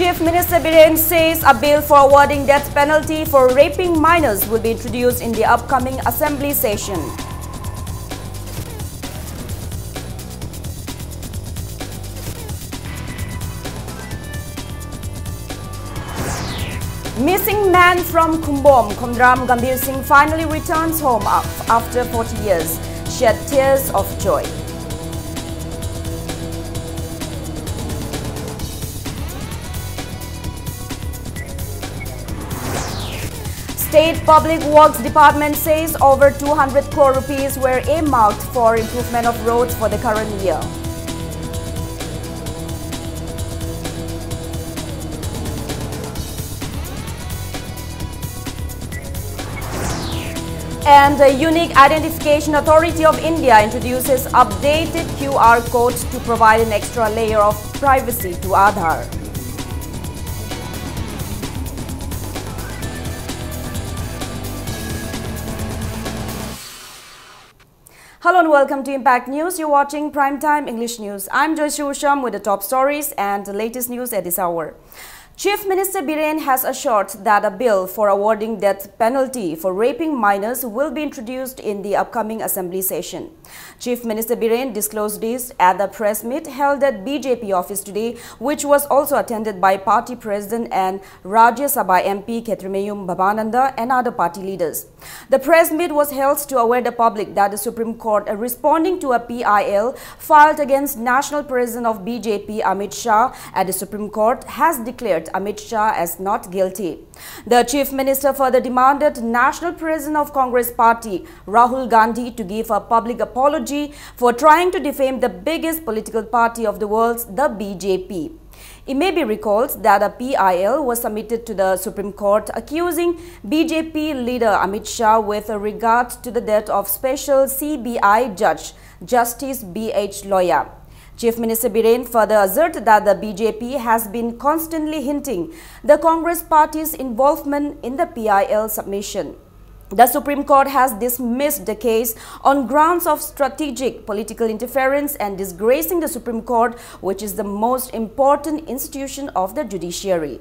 Chief Minister Biren says a bill for awarding death penalty for raping minors will be introduced in the upcoming assembly session. Missing man from Kumbom, Kondram Gambhir Singh finally returns home after 40 years. Shed tears of joy. State Public Works Department says over 200 crore rupees were earmarked for improvement of roads for the current year. And the Unique Identification Authority of India introduces updated QR code to provide an extra layer of privacy to Aadhaar. Hello and welcome to Impact News. You're watching Primetime English News. I'm Joyce Usham with the top stories and the latest news at this hour. Chief Minister Biren has assured that a bill for awarding death penalty for raping minors will be introduced in the upcoming assembly session. Chief Minister Biren disclosed this at the press meet held at BJP office today, which was also attended by party president and Rajya Sabha MP Khetremeyum Bhabananda and other party leaders. The press meet was held to aware the public that the Supreme Court, responding to a PIL filed against National President of BJP Amit Shah at the Supreme Court, has declared Amit Shah as not guilty. The Chief Minister further demanded National President of Congress Party Rahul Gandhi to give a public apology for trying to defame the biggest political party of the world, the BJP. It may be recalled that a PIL was submitted to the Supreme Court accusing BJP leader Amit Shah with regard to the death of Special CBI Judge Justice B.H. Loya. Chief Minister Biren further asserted that the BJP has been constantly hinting the Congress party's involvement in the PIL submission. The Supreme Court has dismissed the case on grounds of strategic political interference and disgracing the Supreme Court, which is the most important institution of the judiciary.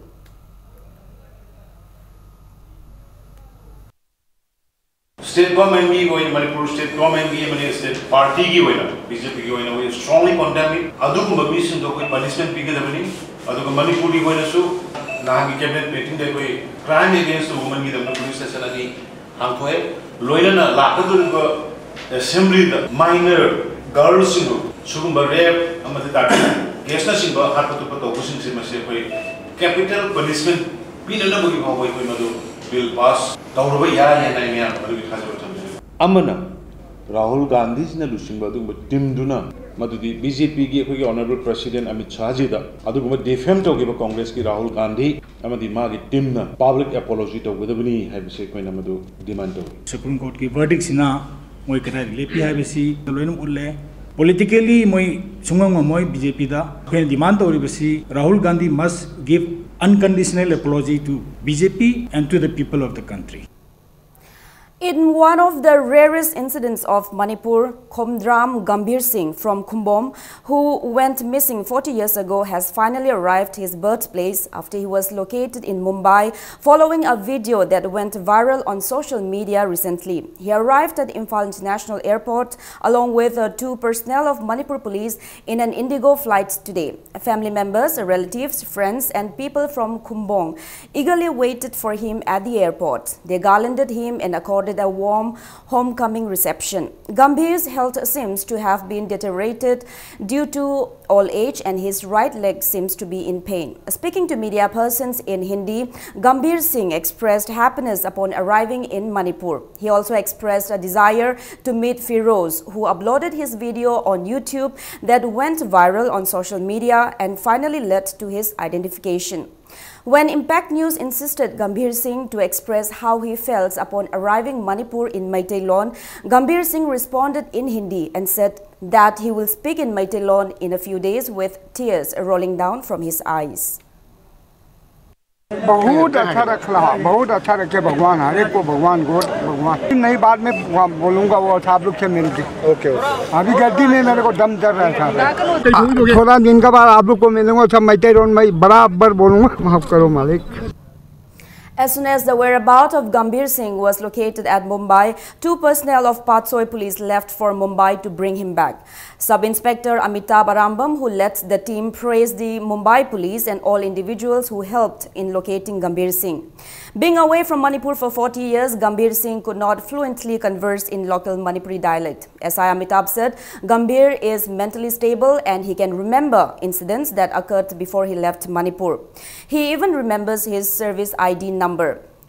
State government in Manipur, state government in state party BJP we strongly condemn it. Adugumba mission to punishment pigadabani. Adugumba Manipur so Nahangi cabinet meeting that crime against the woman in the police station ani hangthoe. Loilana lakadu assembly the minor girls sugumba rape amati that case na singba harpatu to pushing simase capital punishment pinana bugi bhawai koi madu bill pass. Amana Rahul Gandhi's na lusing badu team duna madudi BJP ki khoi honorable president Amit Shah ji da adu defame to give Congress ki Rahul Gandhi amadi ma ki team na public apology to widabani hai bise koi na madu demand to Supreme Court ki verdict sina moi kara lepi hai bisi loinum ulle politically moi sungam moi BJP da koi demand to bisi Rahul Gandhi must give unconditional apology to BJP and to the people of the country. In one of the rarest incidents of Manipur, Kondram Gambhir Singh from Kumbom, who went missing 40 years ago, has finally arrived his birthplace after he was located in Mumbai following a video that went viral on social media recently. He arrived at Imphal International Airport along with two personnel of Manipur Police in an Indigo flight today. Family members, relatives, friends and people from Kumbong eagerly waited for him at the airport. They garlanded him and accorded a warm homecoming reception. Gambhir's health seems to have been deteriorated due to old age and his right leg seems to be in pain. Speaking to media persons in Hindi, Gambhir Singh expressed happiness upon arriving in Manipur. He also expressed a desire to meet Firoz, who uploaded his video on YouTube that went viral on social media and finally led to his identification. When Impact News insisted Gambhir Singh to express how he felt upon arriving Manipur in Meitei-Lon, Gambhir Singh responded in Hindi and said that he will speak in Meitei-Lon in a few days with tears rolling down from his eyes. बहुत अच्छा रखला, बहुत अच्छा रखे भगवान, हर एक को भगवान गॉड भगवान। नई बात में बोलूँगा वो आप लोग से मिलके। ओके अभी गलती में मेरे को दम चल रहा था, थोड़ा दिन के बाद आप लोग को मिलूंगा, सब मैटे रोड में बराबर बोलूँगा, माफ करो मालिक। As soon as the whereabouts of Gambhir Singh was located at Mumbai, 2 personnel of Patsoi police left for Mumbai to bring him back. Sub-Inspector Amitabh Arambam, who led the team, praised the Mumbai police and all individuals who helped in locating Gambhir Singh. Being away from Manipur for 40 years, Gambhir Singh could not fluently converse in local Manipuri dialect. SI Amitabh said Gambhir is mentally stable and he can remember incidents that occurred before he left Manipur. He even remembers his service ID number.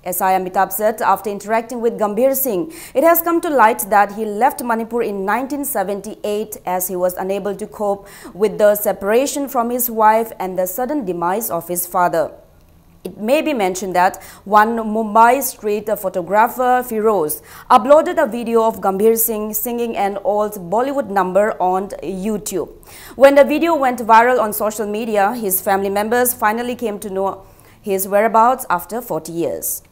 SI Amitabh said after interacting with Gambhir Singh, it has come to light that he left Manipur in 1978 as he was unable to cope with the separation from his wife and the sudden demise of his father. It may be mentioned that one Mumbai street photographer, Firoz, uploaded a video of Gambhir Singh singing an old Bollywood number on YouTube. When the video went viral on social media, his family members finally came to know his whereabouts after 40 years.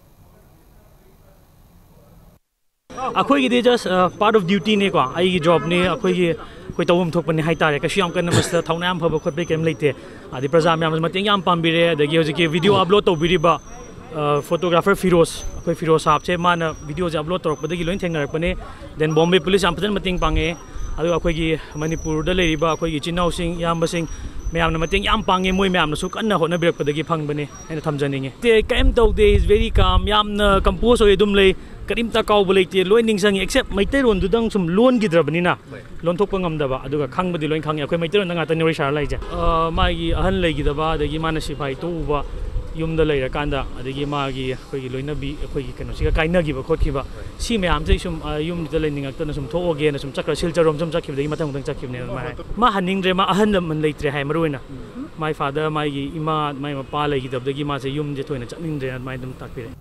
Akhoi gi just part of duty ne ko ai gi job ne akhoi gi koi tawum thok pani hai tare ka shiam kan masta thauna am phaba khot be kem leite adi praja me am mating yam pambire adagi hoji ki video upload to biriba photographer Firoz akhoi Firoz sahab che mana video je upload torok badagi loin thengnar pane then Bombay police am pajan mating pange adu akhoi gi Manipur da leriba akhoi gi chinau sing yam basing ma'am मतें याम पांगे मोय ma'am नसु कन्ना होना बिरकपदगी फंगबने हैन थमजनिंगे ते cam तौदे is very calm यामना compose होय दुम ले करिमता काउब लेते लोय निंगसंग accept मैते रोन दुदंग सुम लोन गिद्रबनिना लोन थोप ngमदबा अदुगा खंगबदि लोय खंगे अखोय मैते रोन ngata नोरि सार लाइजा मागी अहन लेगिदबा अदगी मानसिफाई तोबा युमदा लेरा कांदा अदगी मागी अखोय लोयनबी अखोय कनो सिगा काइनगिबा खोखिबा सी मैम से सुम युमदा लेनिंगक्तना सुम थोगे न सुम चक्र सिलचरोम सुम चखिबदगी मतंग मतंग चखिबने मा हनिंगद्रे मा अहन मन लेत्रे हाय मरुइना my father my ima my mapa legidabdagi ma se yum je thoina chakningdre my dum takpire.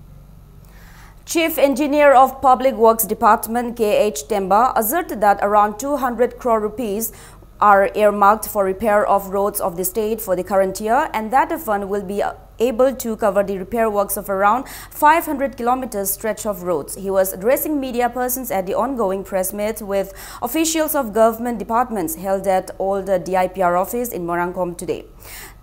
Chief Engineer of Public Works Department K.H. Temba asserted that around 200 crore rupees are earmarked for repair of roads of the state for the current year and that the fund will be able to cover the repair works of around 500 kilometers stretch of roads. He was addressing media persons at the ongoing press meet with officials of government departments held at all the DIPR office in Morangkom today.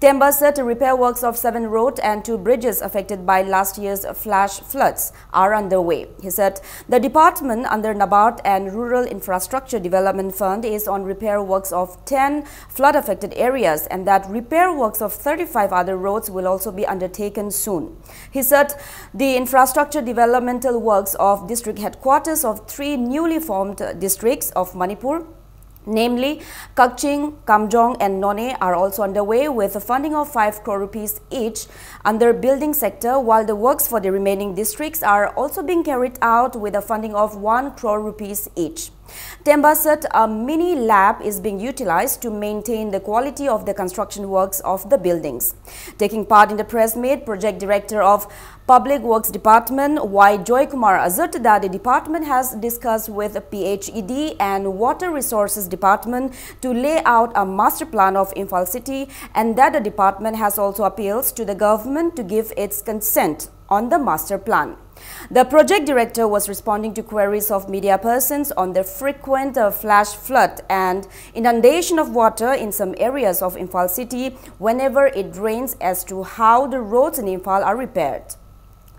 Temba said repair works of 7 roads and 2 bridges affected by last year's flash floods are underway. He said the department under NABARD and Rural Infrastructure Development Fund is on repair works of 10 flood affected areas and that repair works of 35 other roads will also be undertaken soon. He said the infrastructure developmental works of district headquarters of 3 newly formed districts of Manipur, namely Kakching, Kamjong and None, are also underway with a funding of 5 crore rupees each under building sector, while the works for the remaining districts are also being carried out with a funding of 1 crore rupees each. Temba said a mini lab is being utilized to maintain the quality of the construction works of the buildings. Taking part in the press meet, Project Director of Public Works Department Y. Joy Kumar asserted that the department has discussed with PHED and Water Resources Department to lay out a master plan of Imphal City and that the department has also appeals to the government to give its consent on the master plan. The project director was responding to queries of media persons on the frequent flash flood and inundation of water in some areas of Imphal City whenever it rains as to how the roads in Imphal are repaired.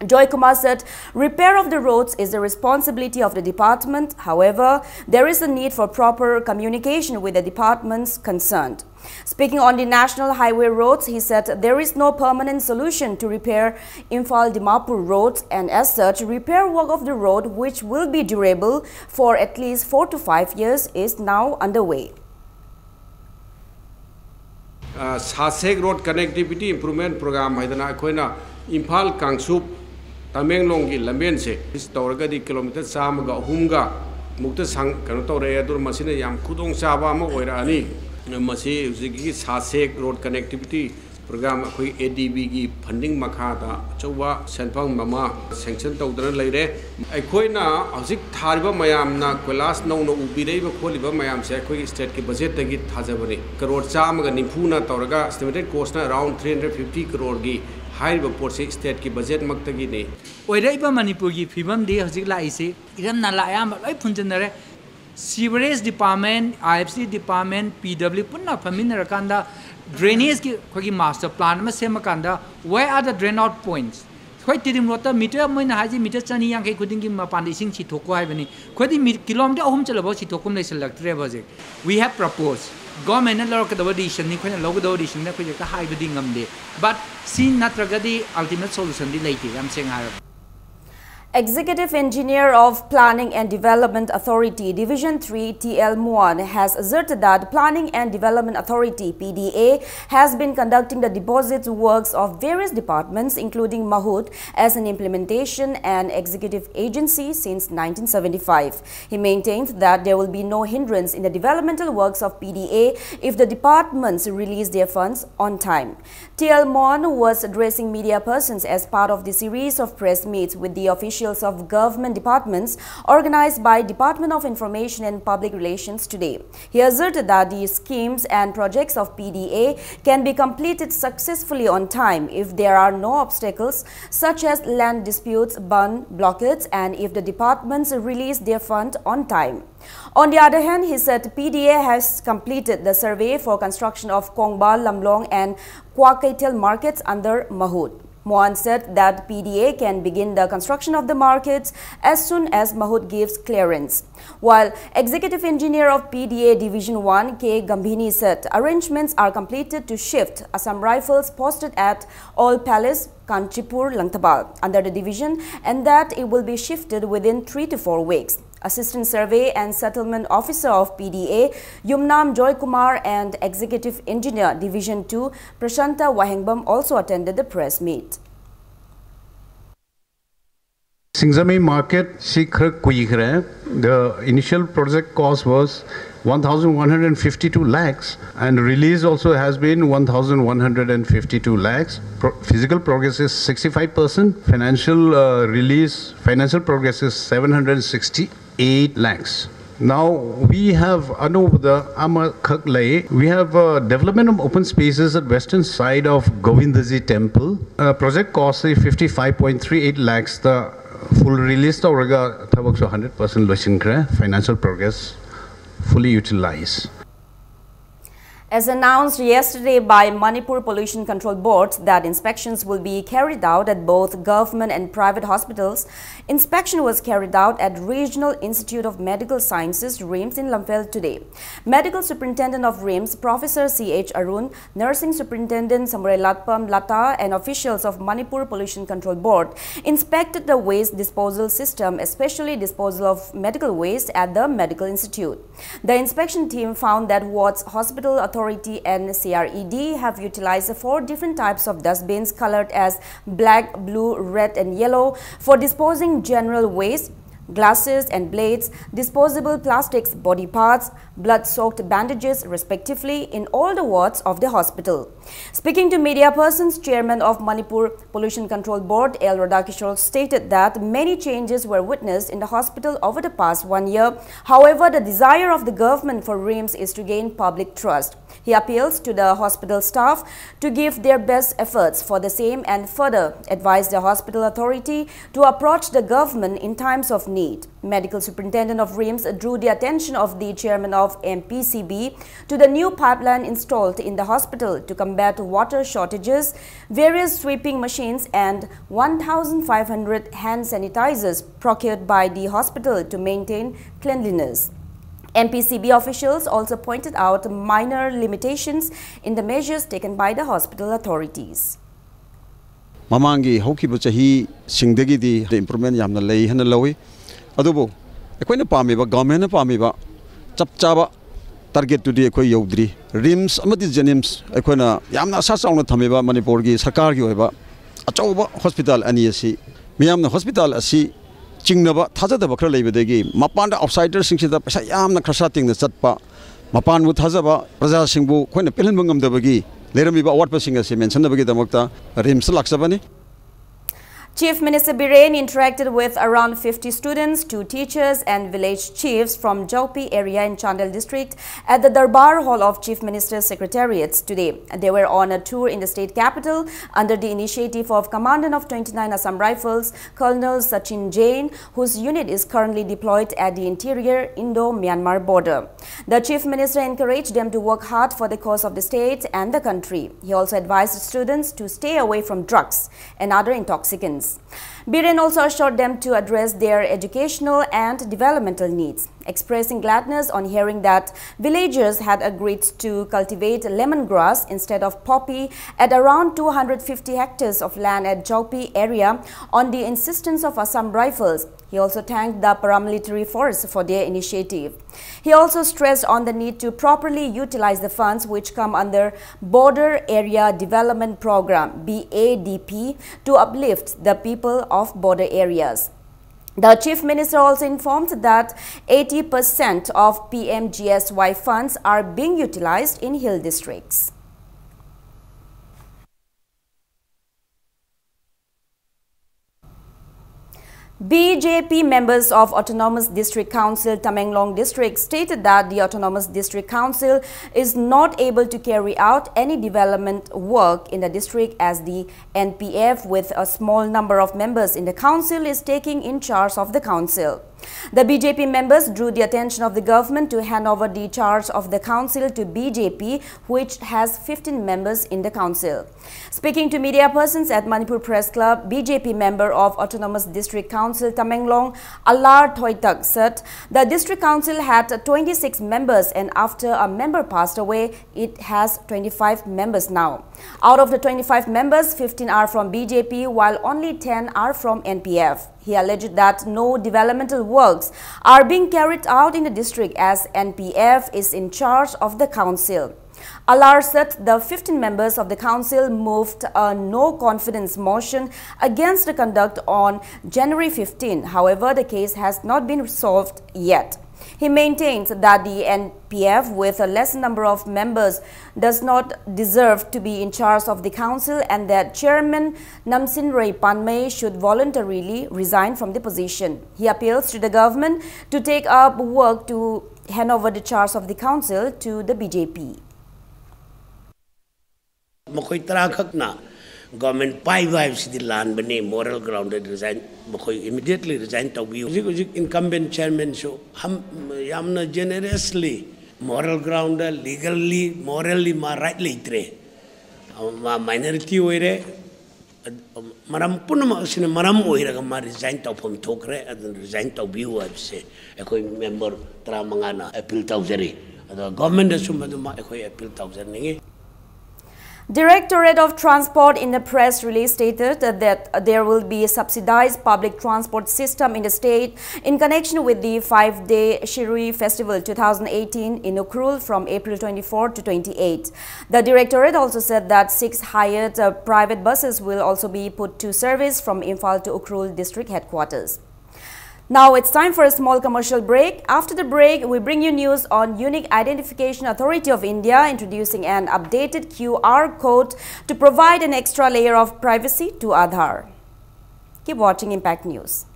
Joy Kumar said repair of the roads is the responsibility of the department. However, there is a need for proper communication with the departments concerned. Speaking on the national highway roads, he said there is no permanent solution to repair Imphal-Dimapur roads and as such, repair work of the road, which will be durable for at least 4 to 5 years, is now underway. Sasek Road Connectivity Improvement Program haidana akoina Imphal Kangsup Tamenglonggi lamben se is tawraga di kilometer samaga humga mukta sang kano tawre adur masina yam khudong chaba ma oira ani masi usigi Sasek Road Connectivity Program akoi ADB gi funding makha da chowa senphang mama sanction tawdana leire akoina hojik thariba mayam na class no no ubirei ba kholiba mayam se akoi state ki budget tagi thajabani crore chamaga nimphuna tawraga estimated cost na around 350 crore gi HYBE Porsche state की budget मक्तगी ने ओइराइबा मणिपुर की फिबम दे हजिक लाइसे इरम नाला आयाम लोइ फुंजनरे sewerage department IFC department PW पुन्ना फमिनरकांदा drainage की खोगी मास्टर प्लान में सेमकांदा where are the drain out points खोई तिरिम रोता मीटर मैना हाजी मीटर चनी यांगे खुदिंग की मपान इसिंग छिथोको हाइबनी खोदी किलोमीटर अहम चलबो छिथोकुम लेसलक्ट्रे बजे वी हैव प्रपोज गवर्नमेंट ने लौकदब डिसीजन नि खोना लौगदब डिसीजन ने खोजे का हाइबदी ngamde but सी नत्रगदी अल्टीमेट सोल्यूशन दि लेते याम सेंग हार Executive Engineer of Planning and Development Authority Division 3 TL Muan has asserted that Planning and Development Authority PDA has been conducting the deposit works of various departments including Mahut as an implementation and executive agency since 1975. He maintained that there will be no hindrance in the developmental works of PDA if the departments release their funds on time. TL Muan was addressing media persons as part of the series of press meets with the officials of government departments organized by Department of Information and Public Relations today. He asserted that the schemes and projects of PDA can be completed successfully on time if there are no obstacles such as land disputes, bond blockades, and if the departments release their fund on time. On the other hand, he said PDA has completed the survey for construction of Kongba, Lamlong and Kwakaitel markets under Mahut. Mohan said that PDA can begin the construction of the markets as soon as Mahut gives clearance. While Executive Engineer of PDA Division 1 K. Gambhini said arrangements are completed to shift Assam Rifles posted at All Palace, Kanchipur, Langtabal under the division and that it will be shifted within 3 to 4 weeks. Assistant Survey and Settlement Officer of PDA, Yumnam Joy Kumar and Executive Engineer Division 2, Prashanta Wahengbam also attended the press meet. Singzami market, the initial project cost was 1,152 lakhs and release also has been 1,152 lakhs. Physical progress is 65%, financial progress is 768 lakhs. Now we have we have development of open spaces at western side of Govindaji temple. Project cost is 55.38 lakhs. The full release to 100% financial progress fully utilized. As announced yesterday by Manipur Pollution Control Board that inspections will be carried out at both government and private hospitals, inspection was carried out at Regional Institute of Medical Sciences, RIMS in Lamphel today. Medical Superintendent of RIMS, Professor C.H. Arun, Nursing Superintendent Samray Latpam Lata and officials of Manipur Pollution Control Board inspected the waste disposal system, especially disposal of medical waste at the Medical Institute. The inspection team found that Watts Hospital Authority and CRED have utilized 4 different types of dustbins colored as black, blue, red and yellow for disposing general waste, glasses and blades, disposable plastics, body parts, blood-soaked bandages respectively in all the wards of the hospital. Speaking to media persons, Chairman of Manipur Pollution Control Board L. Radhakishore stated that many changes were witnessed in the hospital over the past 1 year. However, the desire of the government for RIMS is to gain public trust. He appeals to the hospital staff to give their best efforts for the same and further advised the hospital authority to approach the government in times of need. Medical Superintendent of RIMS drew the attention of the Chairman of MPCB to the new pipeline installed in the hospital to combat water shortages, various sweeping machines and 1,500 hand sanitizers procured by the hospital to maintain cleanliness. MPCB officials also pointed out minor limitations in the measures taken by the hospital authorities. Mamangi hokibu chahi singdagi di the improvement yamna lei hana lawi adubo ekoi na pamiba government na pamiba chapchaba target to di ekoi yodri RIMS amati jenims ekoi na yamna sa sauna thamiba Manipur gi sarkar gi hoiba achauba hospital ani asi miyamna hospital asi Chingnaba Tazaba Kralebegi, Mapanda outsider Singshita, Sayam Krasating the Satpa, Mapan with Hazaba, Raza Singbu, when a Pilinbungam the Bagi, let me about what passing as he mentioned the Bagi the Mokta, RIMS Laksabani. Chief Minister Biren interacted with around 50 students, 2 teachers and village chiefs from Jaupi area in Chandel district at the Darbar Hall of Chief Minister's Secretariats today. They were on a tour in the state capital under the initiative of Commandant of 29 Assam Rifles, Colonel Sachin Jain, whose unit is currently deployed at the interior Indo-Myanmar border. The Chief Minister encouraged them to work hard for the cause of the state and the country. He also advised students to stay away from drugs and other intoxicants. Biren also assured them to address their educational and developmental needs, expressing gladness on hearing that villagers had agreed to cultivate lemongrass instead of poppy at around 250 hectares of land at Jaupi area on the insistence of Assam Rifles. He also thanked the paramilitary force for their initiative. He also stressed on the need to properly utilize the funds which come under Border Area Development Program (BADP) to uplift the people of border areas. The Chief Minister also informed that 80% of PMGSY funds are being utilized in hill districts. BJP members of Autonomous District Council Tamenglong District stated that the Autonomous District Council is not able to carry out any development work in the district as the NPF, with a small number of members in the council, is taking in charge of the council. The BJP members drew the attention of the government to hand over the charge of the council to BJP, which has 15 members in the council. Speaking to media persons at Manipur Press Club, BJP member of Autonomous District Council Tamenglong, Alar Thoitak, said the district council had 26 members and after a member passed away, it has 25 members now. Out of the 25 members, 15 are from BJP while only 10 are from NPF. He alleged that no developmental works are being carried out in the district as NPF is in charge of the council. Alar said the 15 members of the council moved a no-confidence motion against the conduct on January 15. However, the case has not been resolved yet. He maintains that the NPF, with a less number of members, does not deserve to be in charge of the council and that Chairman Namsin Ray Panmay should voluntarily resign from the position. He appeals to the government to take up work to hand over the charge of the council to the BJP. Government pai vibes the land bane moral grounded resign immediately resign to be incumbent chairman so yamna generously moral grounded legally morally ma rightly tre minority oire maram punama sine maram oira ma resign to from thokre and resign to be webse ekoi member tra mangana appeal tawjari the government asumma ekoi appeal tawjani. Directorate of Transport in the press release stated that there will be a subsidized public transport system in the state in connection with the 5-day Shirui Festival 2018 in Ukrul from April 24 to 28. The Directorate also said that 6 hired private buses will also be put to service from Imphal to Ukrul district headquarters. Now it's time for a small commercial break. After the break, we bring you news on Unique Identification Authority of India introducing an updated QR code to provide an extra layer of privacy to Aadhaar. Keep watching Impact News.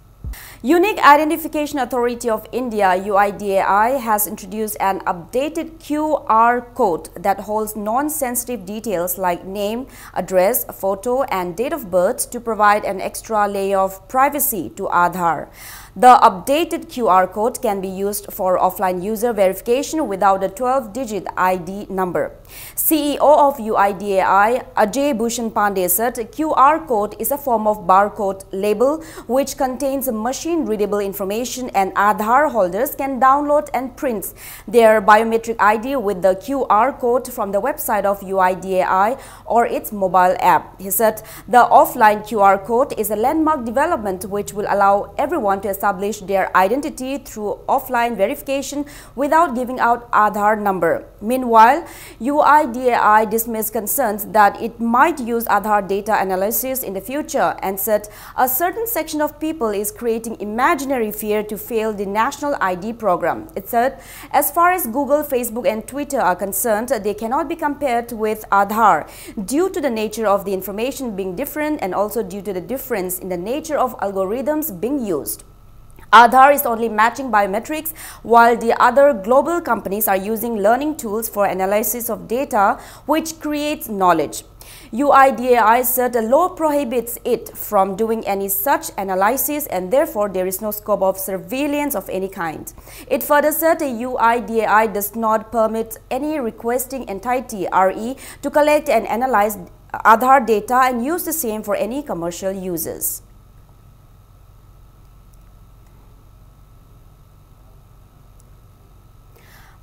Unique Identification Authority of India UIDAI has introduced an updated QR code that holds non-sensitive details like name, address, photo and date of birth to provide an extra layer of privacy to Aadhaar. The updated QR code can be used for offline user verification without a 12-digit ID number. CEO of UIDAI, Ajay Bhushan Pandey said QR code is a form of barcode label which contains machine-readable information and Aadhaar holders can download and print their biometric ID with the QR code from the website of UIDAI or its mobile app. He said the offline QR code is a landmark development which will allow everyone to establish their identity through offline verification without giving out Aadhaar number. Meanwhile, UIDAI dismissed concerns that it might use Aadhaar data analysis in the future and said a certain section of people is creating imaginary fear to fail the national ID program. It said, as far as Google, Facebook and Twitter are concerned, they cannot be compared with Aadhaar due to the nature of the information being different and also due to the difference in the nature of algorithms being used. Aadhaar is only matching biometrics, while the other global companies are using learning tools for analysis of data, which creates knowledge. UIDAI said the law prohibits it from doing any such analysis and therefore there is no scope of surveillance of any kind. It further said the UIDAI does not permit any requesting entity RE to collect and analyze Aadhaar data and use the same for any commercial uses.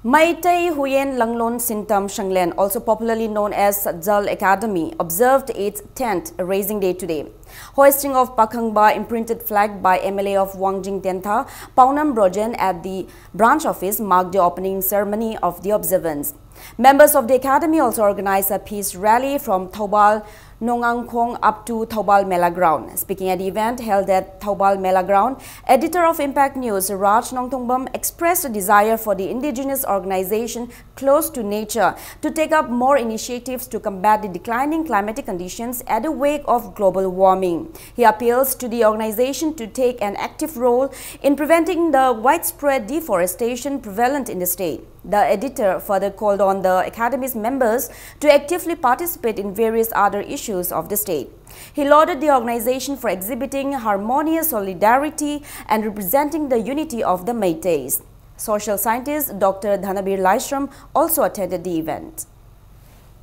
Maitai Huyen Langlon Sintam Shanglen, also popularly known as Jal Academy, observed its 10th Raising Day today. Hoisting of Pakhangba imprinted flag by MLA of Wangjing Tentha, Paunam Brojen at the branch office marked the opening ceremony of the observance. Members of the academy also organized a peace rally from Thoubal Nongangkhong up to Thoubal Mela Ground. Speaking at the event held at Thoubal Mela Ground, editor of Impact News Raj Nongthongbam expressed a desire for the indigenous organization close to nature to take up more initiatives to combat the declining climatic conditions at the wake of global warming. He appeals to the organization to take an active role in preventing the widespread deforestation prevalent in the state. The editor further called on the Academy's members to actively participate in various other issues of the state. He lauded the organization for exhibiting harmonious solidarity and representing the unity of the Meiteis. Social scientist Dr. Dhanabir Laishram also attended the event.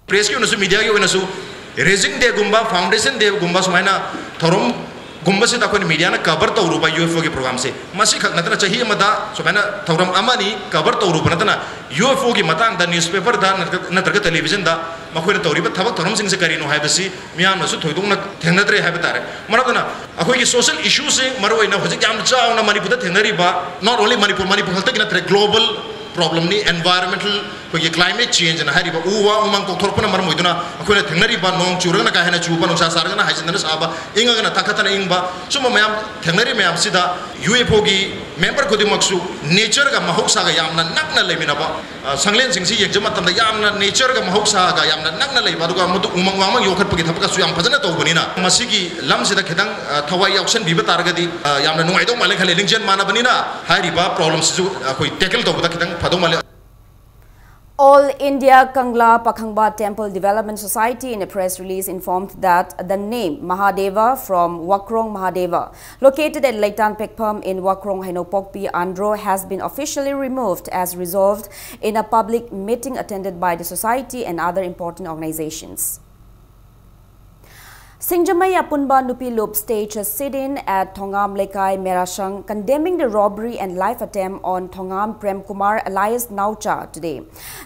Press media Raising Day Gumba, Foundation Day Gumba Sumana, Thorum Gumba se takoi media na cover tawru ba UFO ki program se masi khak natana chahi amada somena thoram amani cover tawru banatana UFO ki matang da newspaper da natraga television da makhoi na tawri ba thabak thoram sing se kari no haibasi miyam na su thoidong na thengnadre haibetare maradana akhoi ki social issues se maroi na hojik yam chaw na Manipur da thengnari ba not only Manipur halta ki na global problem ni environmental ko climate change na hari ba uwa umang ko thorpana mar moiduna ko na thengnari ba nong churana ka hena chuba nong sa sarga na haijin na saba inga na takata na ingba suma mayam thengnari mayam sida UFO gi member ko dimaksu nature ga mahoksa ga yamna nakna lemina ba sanglen singsi yekjama tamda yamna nature ga mahoksa ga yamna nakna leiba duga mudu umang wamang yokhat pagi thapka su yam phajana tawbani na masigi lam sida khedang thawai auction biba targa di yamna nungai dong male khale lingjen mana bani na hari ba problems su koi tackle tawba khedang All India Kangla Pakhangba Temple Development Society in a press release informed that the name Mahadeva from Wakrong Mahadeva, located at Leitan Pekpam in Wakrong Hainopokpi, Andhra, has been officially removed as resolved in a public meeting attended by the society and other important organizations. Singjamai Apunba Nupilup staged a sit-in at Thongam Lekai Merashang condemning the robbery and life attempt on Thongam Prem Kumar alias Naucha today.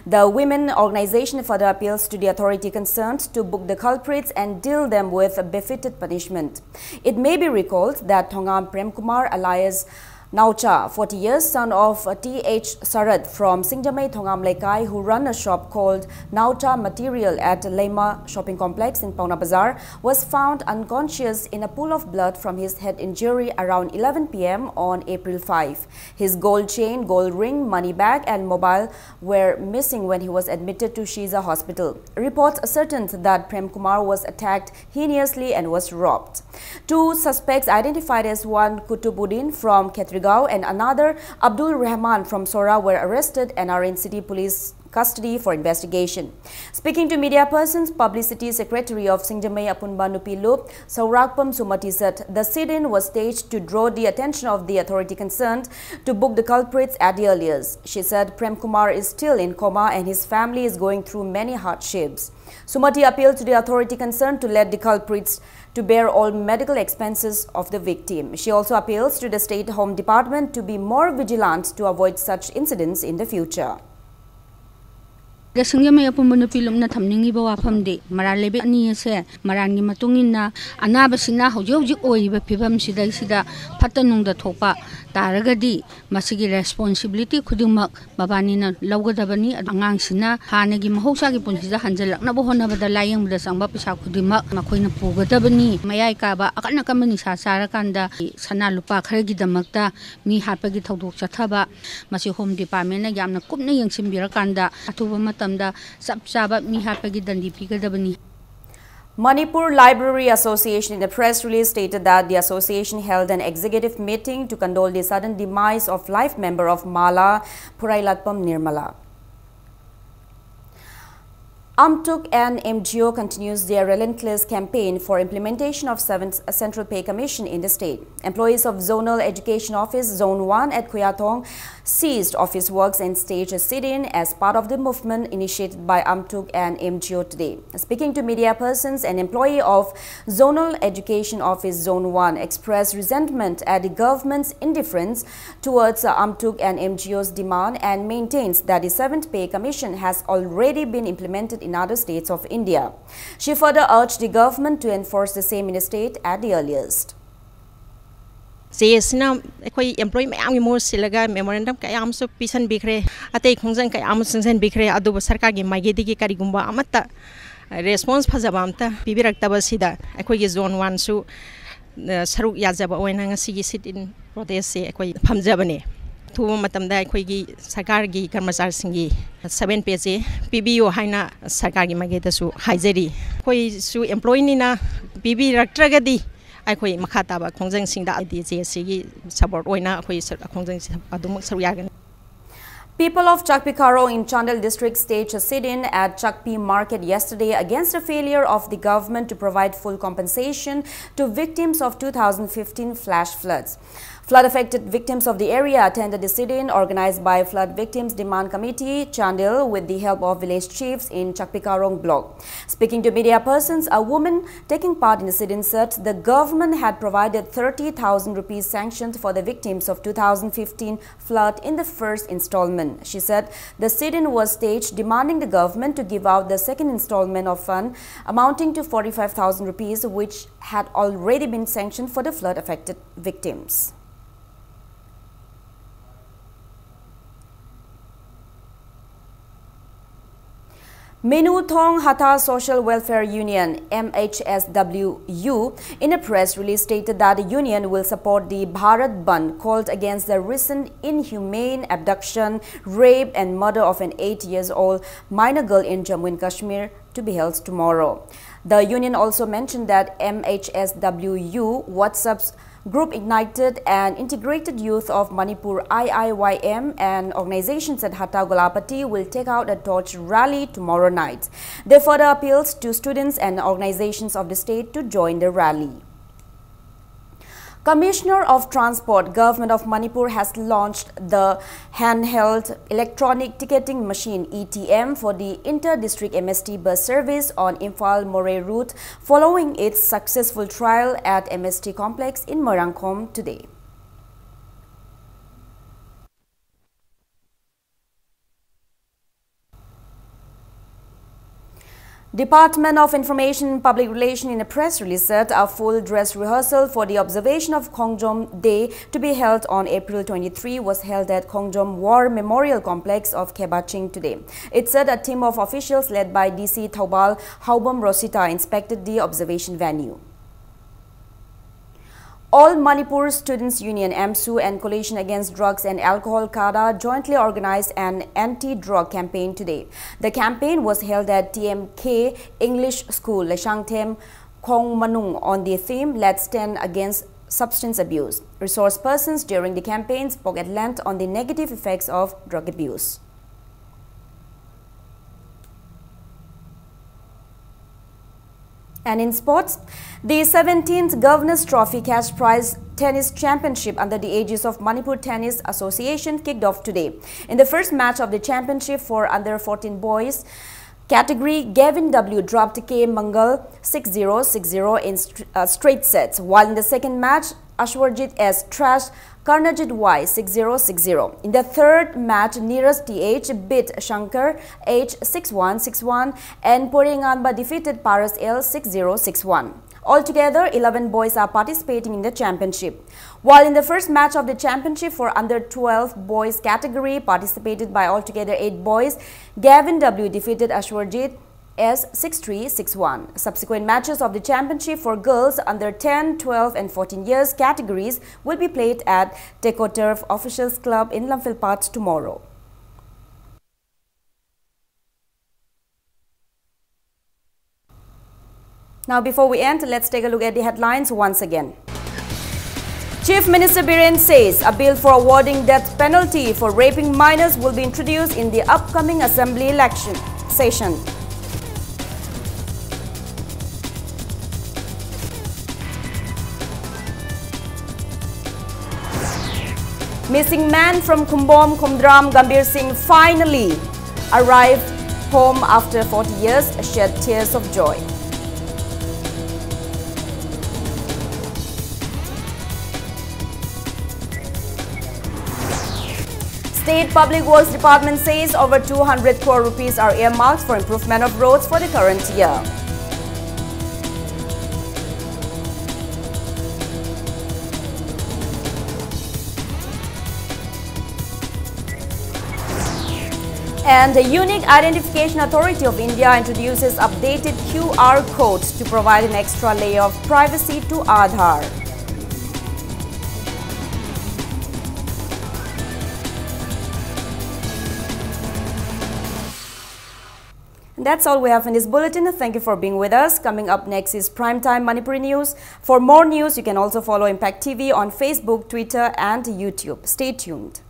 The women organization further appeals to the authority concerned to book the culprits and deal them with befitted punishment. It may be recalled that Thongam Prem Kumar alias Naucha, 40 years, son of T.H. Sarad from Singjamai Thongam Lekai, who run a shop called Naucha Material at Lema Shopping Complex in Pauna Bazaar, was found unconscious in a pool of blood from his head injury around 11 p.m. on April 5. His gold chain, gold ring, money bag and mobile were missing when he was admitted to Shiza Hospital. Reports ascertained that Prem Kumar was attacked heinously and was robbed. Two suspects identified as one Kutubuddin from Ketrigao and another Abdul Rahman from Sora were arrested and are in city police custody for investigation. Speaking to media persons, Publicity Secretary of Singjamai Apunba Nupilup, Saurakpam Sumati said the sit-in was staged to draw the attention of the authority concerned to book the culprits at the earliest. She said Prem Kumar is still in coma and his family is going through many hardships. Sumati appealed to the authority concerned to let the culprits to bear all medical expenses of the victim. She also appeals to the State Home Department to be more vigilant to avoid such incidents in the future. Singame apumano pilum na thamningi ba wafamdi maralebe ani se marangi matungina anabasina hoji oiba pibam sida patanung da thopa taragadi masigi responsibility khudimak babanina lawgadabani angangsina hanagi mahosagi punsida hanjalakna bo honabada layang da sangba pisa khudimak makoina pugadabani mayai ka ba akana kamani sasara kanda sana lupa kharagi damakta mi hapagi thodok chathaba masi home department na yamna kupna yengsimbira kanda atuba Manipur Library Association in a press release stated that the association held an executive meeting to condole the sudden demise of life member of Mala Purailatpam Nirmala. Amtuk and MGO continues their relentless campaign for implementation of 7th Central Pay Commission in the state. Employees of Zonal Education Office Zone 1 at Kuyatong ceased office works and staged a sit-in as part of the movement initiated by Amtuk and MGO today. Speaking to media persons, an employee of Zonal Education Office Zone 1 expressed resentment at the government's indifference towards Amtuk and MGO's demand and maintains that the 7th Pay Commission has already been implemented in other states of India. She further urged the government to enforce the same in the state at the earliest. Employee mayam mo silaga memorandum kayam so pisan bikre atay khungjan kayam sungsan bikre adu sarkar gi magedi gi karigumba amata response phajabamta pibirakta sida ekoi gi zone 1 su saruk yazaba oina ngasi gi sit in protest se ekoi phamjabane thuba matamda ekoi gi sarkar gi karmachar singi 7 page PBO haina sarkar gi mageda su haijeri koi su employee ni na PB raktragadi People of Chakpikaro in Chandel district staged a sit-in at Chakpi market yesterday against the failure of the government to provide full compensation to victims of 2015 flash floods. Flood-affected victims of the area attended the sit-in organized by Flood Victims Demand Committee, Chandel, with the help of village chiefs in Chakpikarong block. Speaking to media persons, a woman taking part in the sit-in said the government had provided 30,000 rupees sanctioned for the victims of 2015 flood in the first installment. She said the sit-in was staged demanding the government to give out the second installment of fund amounting to 45,000 rupees, which had already been sanctioned for the flood-affected victims. Menu Thong Hatha Social Welfare Union MHSWU in a press release stated that the union will support the Bharat Bandh called against the recent inhumane abduction, rape and murder of an 8-year-old minor girl in Jammu and Kashmir to be held tomorrow. The union also mentioned that MHSWU WhatsApp's Group Ignited and Integrated Youth of Manipur IIYM and organizations at Hatta Golapati will take out a torch rally tomorrow night. They further appealed to students and organizations of the state to join the rally. Commissioner of Transport, Government of Manipur has launched the handheld electronic ticketing machine ETM for the inter-district MST bus service on Imphal-Moray route following its successful trial at MST complex in Marangkom today. Department of Information and Public Relations in a press release said a full dress rehearsal for the observation of Khongjom Day to be held on April 23 was held at Khongjom War Memorial Complex of Khebaching today. It said a team of officials led by DC Thaubal Haubam Rosita inspected the observation venue. All Manipur Students Union AMSU and Coalition Against Drugs and Alcohol CADA jointly organized an anti-drug campaign today. The campaign was held at TMK English School, Leshangthem, Khong Manung on the theme Let's Stand Against Substance Abuse. Resource persons during the campaign spoke at length on the negative effects of drug abuse. And in sports, the 17th Governor's Trophy Cash Prize Tennis Championship under the aegis of Manipur Tennis Association kicked off today. In the first match of the championship for under 14 boys category, Gavin W dropped K. Mangal 6-0, 6-0 in straight sets, while in the second match, Ashwarjit S trashed Karnajit Y 6-0-6-0. In the third match, Neeraj TH beat Shankar H 6-1-6-1 and Poringanba defeated Paras L 6-0-6-1. Altogether, 11 boys are participating in the championship. While in the first match of the championship for under 12 boys category participated by altogether 8 boys, Gavin W defeated Ashwarjit S 6-3-6-1. Subsequent matches of the championship for girls under 10, 12 and 14 years categories will be played at Tekoturf Officials Club in Lamphilpat tomorrow. Now, before we end, let's take a look at the headlines once again. Chief Minister Biren says a bill for awarding death penalty for raping minors will be introduced in the upcoming assembly election session. Missing man from Kumbom Kumdram Gambir Singh finally arrived home after 40 years, shed tears of joy. State Public Works Department says over 200 crore rupees are earmarked for improvement of roads for the current year. And the Unique Identification Authority of India introduces updated QR codes to provide an extra layer of privacy to Aadhaar. And that's all we have in this bulletin. Thank you for being with us. Coming up next is Primetime Manipuri News. For more news, you can also follow Impact TV on Facebook, Twitter and YouTube. Stay tuned.